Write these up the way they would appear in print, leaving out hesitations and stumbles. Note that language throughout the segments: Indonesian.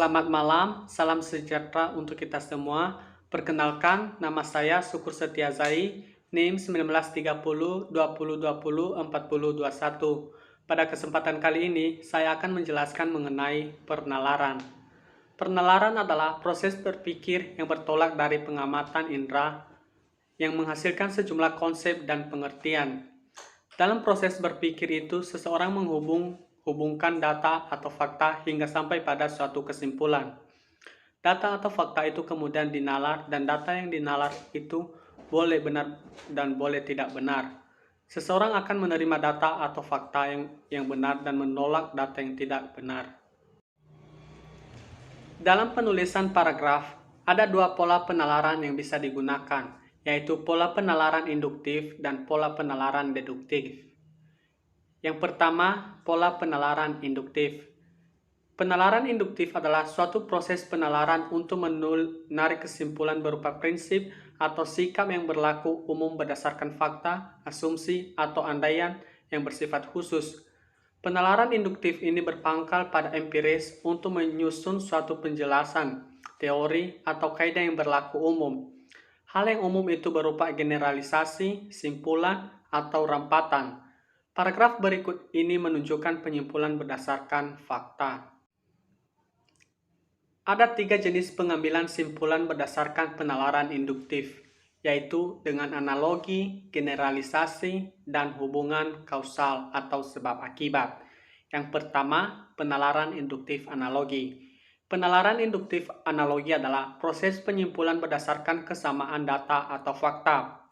Selamat malam, salam sejahtera untuk kita semua. Perkenalkan, nama saya Syukur Setiazai, NIM 1930 2020 4021. Pada kesempatan kali ini, saya akan menjelaskan mengenai penalaran. Penalaran adalah proses berpikir yang bertolak dari pengamatan indera yang menghasilkan sejumlah konsep dan pengertian. Dalam proses berpikir itu, seseorang menghubungkan data atau fakta hingga sampai pada suatu kesimpulan. Data atau fakta itu kemudian dinalar, dan data yang dinalar itu boleh benar dan boleh tidak benar. Seseorang akan menerima data atau fakta yang benar dan menolak data yang tidak benar. Dalam penulisan paragraf, ada dua pola penalaran yang bisa digunakan, yaitu pola penalaran induktif dan pola penalaran deduktif. Yang pertama, pola penalaran induktif. Penalaran induktif adalah suatu proses penalaran untuk menarik kesimpulan berupa prinsip atau sikap yang berlaku umum berdasarkan fakta, asumsi, atau andaian yang bersifat khusus. Penalaran induktif ini berpangkal pada empiris untuk menyusun suatu penjelasan, teori, atau kaidah yang berlaku umum. Hal yang umum itu berupa generalisasi, simpulan, atau rampatan. Paragraf berikut ini menunjukkan penyimpulan berdasarkan fakta. Ada tiga jenis pengambilan simpulan berdasarkan penalaran induktif, yaitu dengan analogi, generalisasi, dan hubungan kausal atau sebab akibat. Yang pertama, penalaran induktif analogi. Penalaran induktif analogi adalah proses penyimpulan berdasarkan kesamaan data atau fakta.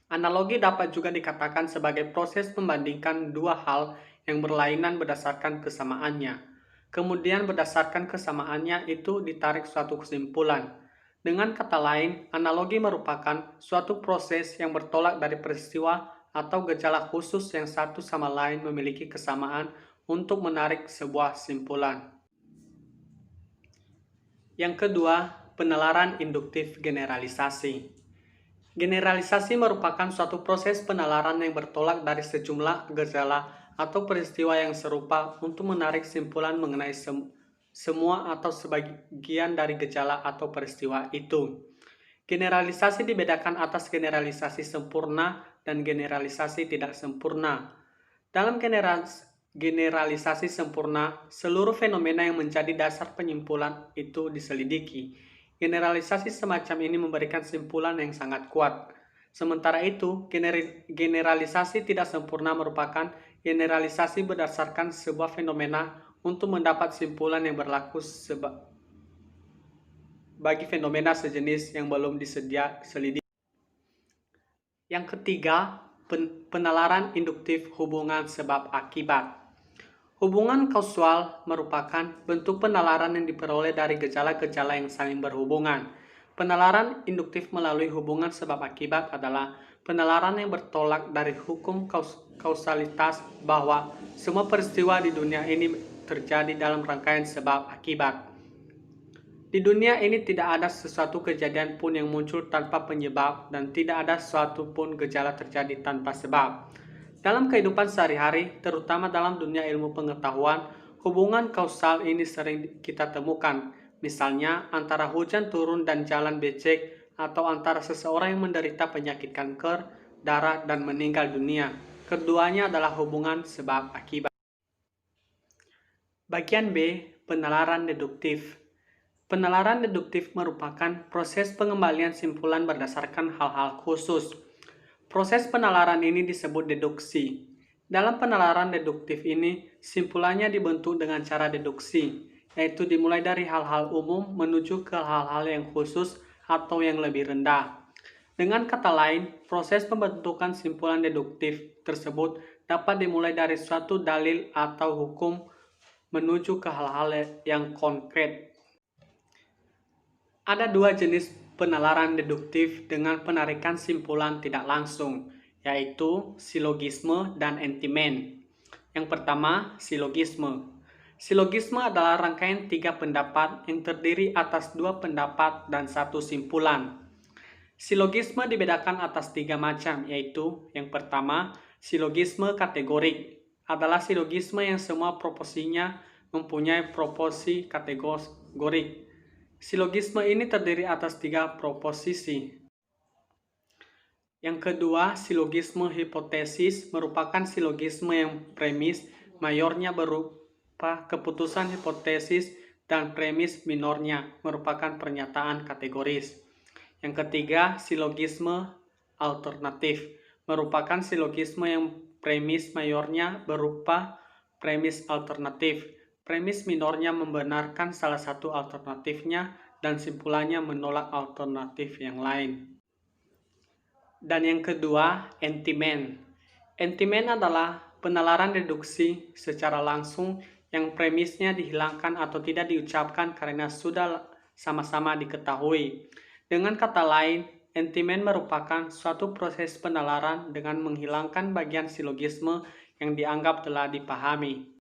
Analogi dapat juga dikatakan sebagai proses membandingkan dua hal yang berlainan berdasarkan kesamaannya. Kemudian berdasarkan kesamaannya itu ditarik suatu kesimpulan. Dengan kata lain, analogi merupakan suatu proses yang bertolak dari peristiwa atau gejala khusus yang satu sama lain memiliki kesamaan untuk menarik sebuah simpulan. Yang kedua, penalaran induktif generalisasi. Generalisasi merupakan suatu proses penalaran yang bertolak dari sejumlah gejala atau peristiwa yang serupa untuk menarik simpulan mengenai semua atau sebagian dari gejala atau peristiwa itu. Generalisasi dibedakan atas generalisasi sempurna dan generalisasi tidak sempurna. Dalam generalisasi sempurna, seluruh fenomena yang menjadi dasar penyimpulan itu diselidiki. Generalisasi semacam ini memberikan simpulan yang sangat kuat. Sementara itu, generalisasi tidak sempurna merupakan generalisasi berdasarkan sebuah fenomena untuk mendapat simpulan yang berlaku bagi fenomena sejenis yang belum diselidiki. Yang ketiga, penalaran induktif hubungan sebab akibat. Hubungan kausal merupakan bentuk penalaran yang diperoleh dari gejala-gejala yang saling berhubungan. Penalaran induktif melalui hubungan sebab akibat adalah penalaran yang bertolak dari hukum kausalitas bahwa semua peristiwa di dunia ini terjadi dalam rangkaian sebab akibat. Di dunia ini tidak ada sesuatu kejadian pun yang muncul tanpa penyebab dan tidak ada suatu pun gejala terjadi tanpa sebab. Dalam kehidupan sehari-hari, terutama dalam dunia ilmu pengetahuan, hubungan kausal ini sering kita temukan. Misalnya, antara hujan turun dan jalan becek, atau antara seseorang yang menderita penyakit kanker, darah, dan meninggal dunia. Keduanya adalah hubungan sebab akibat. Bagian B, penalaran deduktif. Penalaran deduktif merupakan proses pengembalian simpulan berdasarkan hal-hal khusus. Proses penalaran ini disebut deduksi. Dalam penalaran deduktif ini, simpulannya dibentuk dengan cara deduksi, yaitu dimulai dari hal-hal umum menuju ke hal-hal yang khusus atau yang lebih rendah. Dengan kata lain, proses pembentukan simpulan deduktif tersebut dapat dimulai dari suatu dalil atau hukum menuju ke hal-hal yang konkret. Ada dua jenis penalaran deduktif dengan penarikan simpulan tidak langsung, yaitu silogisme dan entimen. Yang pertama, silogisme. Silogisme adalah rangkaian tiga pendapat yang terdiri atas dua pendapat dan satu simpulan. Silogisme dibedakan atas tiga macam, yaitu yang pertama, silogisme kategorik. Adalah silogisme yang semua proporsinya mempunyai proporsi kategorik. Silogisme ini terdiri atas 3 proposisi. Yang kedua, silogisme hipotesis merupakan silogisme yang premis mayornya berupa keputusan hipotesis dan premis minornya merupakan pernyataan kategoris. Yang ketiga, silogisme alternatif merupakan silogisme yang premis mayornya berupa premis alternatif. Premis minornya membenarkan salah satu alternatifnya dan simpulannya menolak alternatif yang lain. Dan yang kedua, entimen. Entimen adalah penalaran deduksi secara langsung yang premisnya dihilangkan atau tidak diucapkan karena sudah sama-sama diketahui. Dengan kata lain, entimen merupakan suatu proses penalaran dengan menghilangkan bagian silogisme yang dianggap telah dipahami.